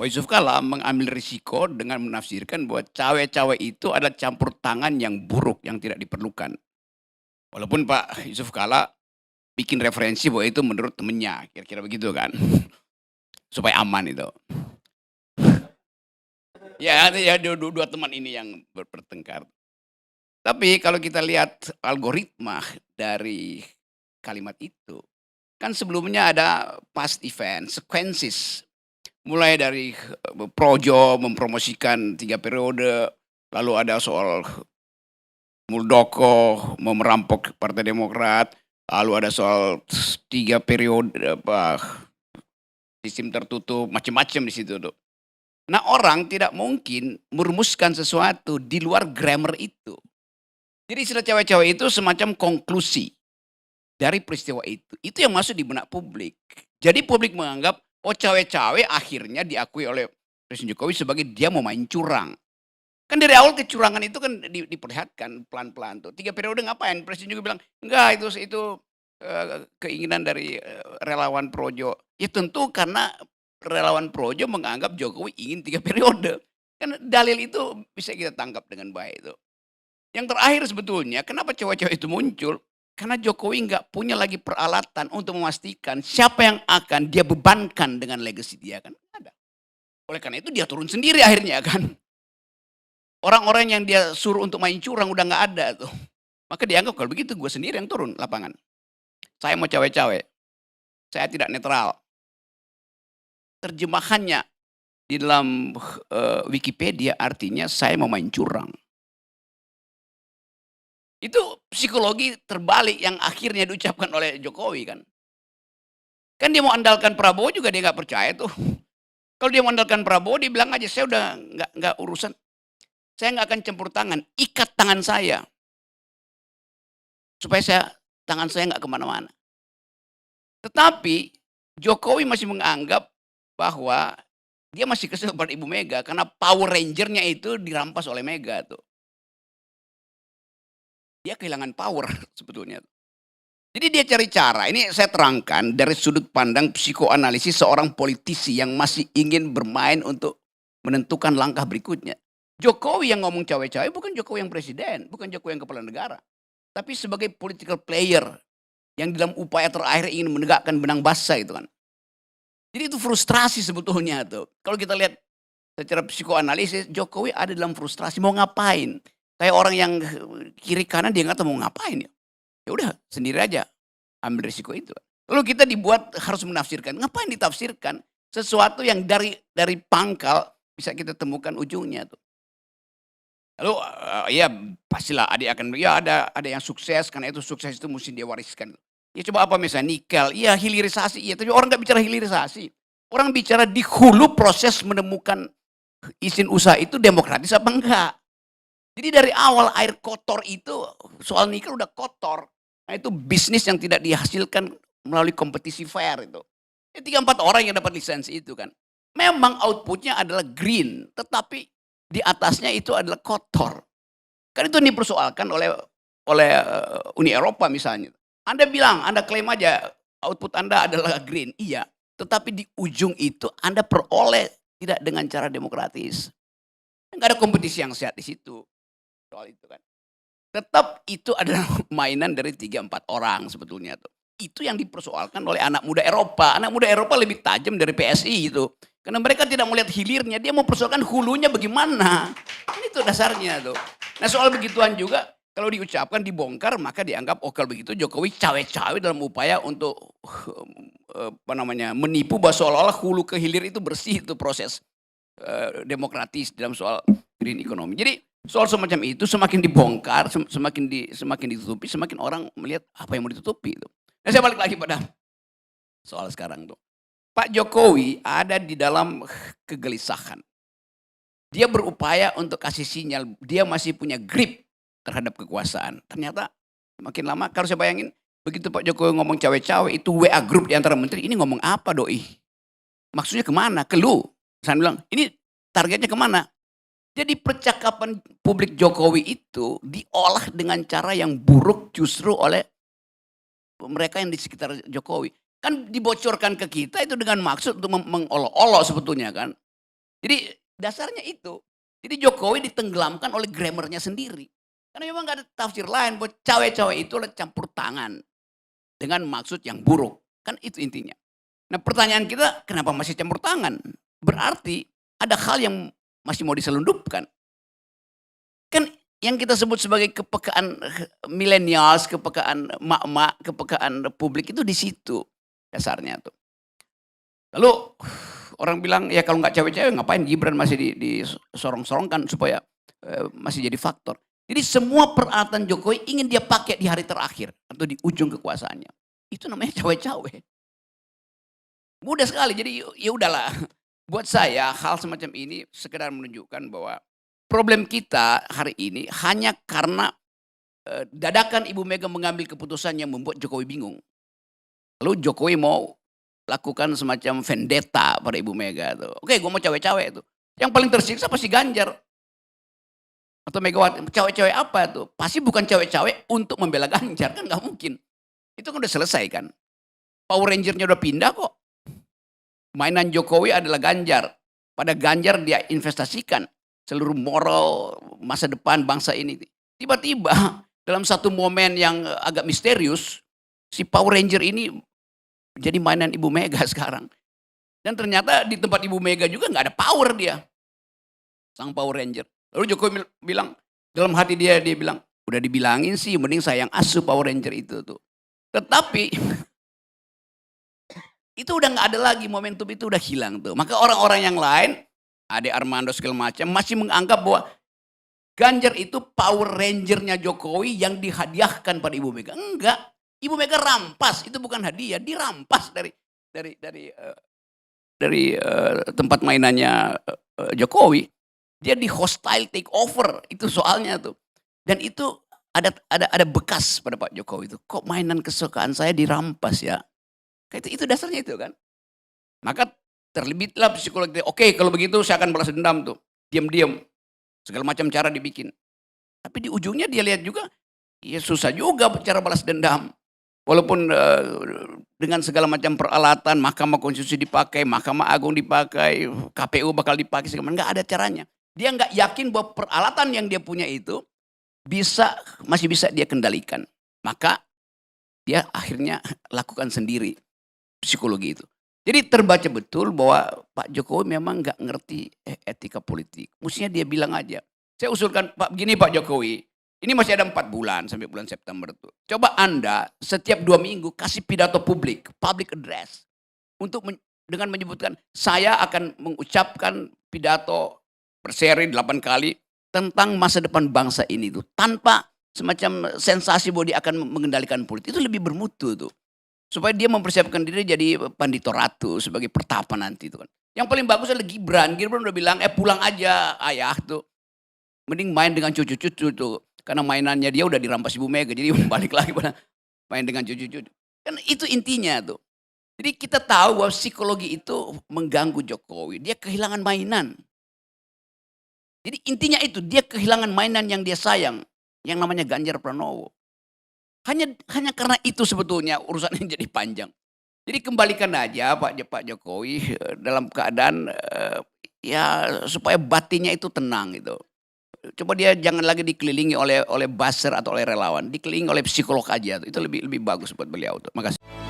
Pak Yusuf Kalla mengambil risiko dengan menafsirkan bahwa cawe-cawe itu adalah campur tangan yang buruk yang tidak diperlukan. Walaupun Pak Yusuf Kalla bikin referensi bahwa itu menurut temennya, kira-kira begitu kan. Supaya aman itu. Ya, ya dua teman ini yang bertengkar. Tapi kalau kita lihat algoritma dari kalimat itu, kan sebelumnya ada past event, sequences. Mulai dari Projo mempromosikan 3 periode, lalu ada soal Muldoko mau merampok Partai Demokrat, lalu ada soal 3 periode sistem tertutup, macam-macam di situ tuh. Nah, orang tidak mungkin merumuskan sesuatu di luar grammar itu. Jadi istilah cawe-cawe itu semacam konklusi dari peristiwa itu. Itu yang masuk di benak publik. Jadi publik menganggap, oh cawe-cawe akhirnya diakui oleh Presiden Jokowi sebagai dia mau main curang. Kan dari awal kecurangan itu kan diperlihatkan pelan-pelan tuh. 3 periode ngapain? Presiden juga bilang, enggak itu keinginan dari relawan Projo. Ya tentu karena relawan Projo menganggap Jokowi ingin 3 periode. Kan dalil itu bisa kita tangkap dengan baik itu. Yang terakhir sebetulnya kenapa cawe-cawe itu muncul, karena Jokowi nggak punya lagi peralatan untuk memastikan siapa yang akan dia bebankan dengan legacy dia, kan nggak ada. Oleh karena itu dia turun sendiri akhirnya kan. Orang-orang yang dia suruh untuk main curang udah nggak ada tuh. Maka dianggap kalau begitu gue sendiri yang turun lapangan. Saya mau cawe-cawe, saya tidak netral. Terjemahannya di dalam Wikipedia artinya saya mau main curang. Itu psikologi terbalik yang akhirnya diucapkan oleh Jokowi kan. Kan dia mau andalkan Prabowo juga dia nggak percaya tuh. Kalau dia mau andalkan Prabowo dia bilang aja, saya udah nggak urusan. Saya nggak akan campur tangan, ikat tangan saya. Supaya tangan saya nggak kemana-mana. Tetapi Jokowi masih menganggap bahwa dia masih kesel pada Ibu Mega karena Power Ranger-nya itu dirampas oleh Mega tuh. Dia kehilangan power sebetulnya. Jadi dia cari cara, ini saya terangkan dari sudut pandang psikoanalisis seorang politisi yang masih ingin bermain untuk menentukan langkah berikutnya. Jokowi yang ngomong cawe-cawe bukan Jokowi yang presiden, bukan Jokowi yang kepala negara. Tapi sebagai political player yang dalam upaya terakhir ingin menegakkan benang basah itu kan. Jadi itu frustrasi sebetulnya tuh. Kalau kita lihat secara psikoanalisis, Jokowi ada dalam frustrasi mau ngapain. Kayak orang yang kiri kanan dia nggak tahu mau ngapain ya. Ya udah sendiri aja ambil risiko itu. Lalu kita dibuat harus menafsirkan. Ngapain ditafsirkan? Sesuatu yang dari pangkal bisa kita temukan ujungnya tuh. Lalu ya pastilah adik akan ya ada yang sukses karena itu sukses itu mesti dia wariskan. Ya coba apa misalnya nikel, iya hilirisasi, iya tapi orang nggak bicara hilirisasi. Orang bicara di hulu proses menemukan izin usaha itu demokratis apa enggak. Jadi dari awal air kotor itu, soal nikel udah kotor. Nah itu bisnis yang tidak dihasilkan melalui kompetisi fair itu. Ya 3-4 orang yang dapat lisensi itu kan. Memang outputnya adalah green, tetapi di atasnya itu adalah kotor. Kan itu dipersoalkan oleh Uni Eropa misalnya. Anda bilang, Anda klaim aja output Anda adalah green. Iya, tetapi di ujung itu Anda peroleh tidak dengan cara demokratis. Enggak ada kompetisi yang sehat di situ. Soal itu kan. Tetap itu adalah mainan dari 3-4 orang sebetulnya tuh. Itu yang dipersoalkan oleh anak muda Eropa. Anak muda Eropa lebih tajam dari PSI itu. Karena mereka tidak melihat hilirnya, dia mau persoalkan hulunya bagaimana. Ini tuh dasarnya tuh. Nah soal begituan juga, kalau diucapkan, dibongkar, maka dianggap, oh kalau begitu Jokowi cawe-cawe dalam upaya untuk menipu bahwa seolah-olah hulu ke hilir itu bersih itu proses demokratis dalam soal green economy. Jadi soal semacam itu semakin dibongkar, semakin ditutupi, semakin orang melihat apa yang mau ditutupi itu. Nah saya balik lagi pada soal sekarang tuh. Pak Jokowi ada di dalam kegelisahan. Dia berupaya untuk kasih sinyal, dia masih punya grip terhadap kekuasaan. Ternyata makin lama, kalau saya bayangin, begitu Pak Jokowi ngomong cawe-cawe, itu WA grup di antara menteri, ini ngomong apa doi? Maksudnya kemana? Ke lu? Saya bilang, ini targetnya kemana? Jadi percakapan publik Jokowi itu diolah dengan cara yang buruk justru oleh mereka yang di sekitar Jokowi. Kan dibocorkan ke kita itu dengan maksud untuk mengolok-olok sebetulnya kan. Jadi dasarnya itu. Jadi Jokowi ditenggelamkan oleh grammarnya sendiri. Karena memang nggak ada tafsir lain bahwa cawe-cawe itu adalah campur tangan dengan maksud yang buruk. Kan itu intinya. Nah pertanyaan kita, kenapa masih campur tangan? Berarti ada hal yang masih mau diselundupkan. Kan yang kita sebut sebagai kepekaan millennials, kepekaan emak-emak, kepekaan publik itu di situ dasarnya tuh. Lalu orang bilang, ya kalau nggak cewek-cewek ngapain Gibran masih disorong-sorongkan supaya masih jadi faktor. Jadi semua peralatan Jokowi ingin dia pakai di hari terakhir atau di ujung kekuasaannya. Itu namanya cawe-cawe. Mudah sekali, jadi ya udahlah. Buat saya hal semacam ini sekedar menunjukkan bahwa problem kita hari ini hanya karena dadakan Ibu Mega mengambil keputusan yang membuat Jokowi bingung. Lalu Jokowi mau lakukan semacam vendetta pada Ibu Mega tuh. Oke, gue mau cawe-cawe tuh. Yang paling tersiksa pasti Ganjar atau Megawati. Cawe-cawe apa tuh? Pasti bukan cawe-cawe untuk membela Ganjar, kan nggak mungkin. Itu kan udah selesai kan. Power Ranger-nya udah pindah kok. Mainan Jokowi adalah Ganjar. Pada Ganjar dia investasikan seluruh moral masa depan bangsa ini. Tiba-tiba dalam satu momen yang agak misterius, si Power Ranger ini jadi mainan Ibu Mega sekarang. Dan ternyata di tempat Ibu Mega juga nggak ada power dia. Sang Power Ranger. Lalu Jokowi bilang, dalam hati dia bilang, udah dibilangin sih mending sayang asuh Power Ranger itu tuh. Tetapi itu udah nggak ada lagi, momentum itu udah hilang tuh. Maka orang-orang yang lain, Ade Armando segala macam masih menganggap bahwa Ganjar itu Power Ranger-nya Jokowi yang dihadiahkan pada Ibu Mega. Enggak, Ibu Mega rampas, itu bukan hadiah, dirampas dari tempat mainannya Jokowi. Dia di hostile take over, itu soalnya tuh. Dan itu ada bekas pada Pak Jokowi itu. Kok mainan kesukaan saya dirampas ya? Itu dasarnya itu kan. Maka terlebitlah psikologi, oke kalau begitu saya akan balas dendam tuh. Diam-diam. Segala macam cara dibikin. Tapi di ujungnya dia lihat juga, ya susah juga cara balas dendam. Walaupun dengan segala macam peralatan, Mahkamah Konstitusi dipakai, Mahkamah Agung dipakai, KPU bakal dipakai, nggak ada caranya. Dia nggak yakin bahwa peralatan yang dia punya itu masih bisa dia kendalikan. Maka dia akhirnya lakukan sendiri psikologi itu. Jadi terbaca betul bahwa Pak Jokowi memang nggak ngerti etika politik. Mestinya dia bilang aja. Saya usulkan, Pak begini Pak Jokowi, ini masih ada 4 bulan sampai bulan September tuh. Coba Anda setiap 2 minggu kasih pidato public address. Dengan menyebutkan, saya akan mengucapkan pidato berseri 8 kali tentang masa depan bangsa ini tuh. Tanpa semacam sensasi bahwa dia akan mengendalikan politik. Itu lebih bermutu tuh. Supaya dia mempersiapkan diri jadi Pandito Ratu sebagai pertapa nanti itu kan. Yang paling bagus adalah Gibran. Gibran udah bilang, pulang aja ayah tuh. Mending main dengan cucu-cucu tuh. Karena mainannya dia udah dirampas Ibu Mega. Jadi balik lagi pada main dengan cucu-cucu. Kan itu intinya tuh. Jadi kita tahu bahwa psikologi itu mengganggu Jokowi. Dia kehilangan mainan. Jadi intinya itu, dia kehilangan mainan yang dia sayang. Yang namanya Ganjar Pranowo. Hanya karena itu sebetulnya urusannya jadi panjang. Jadi kembalikan aja Pak Jokowi dalam keadaan ya supaya batinnya itu tenang gitu. Coba dia jangan lagi dikelilingi oleh buzzer atau oleh relawan, dikelilingi oleh psikolog aja. Itu lebih bagus buat beliau tuh. Makasih.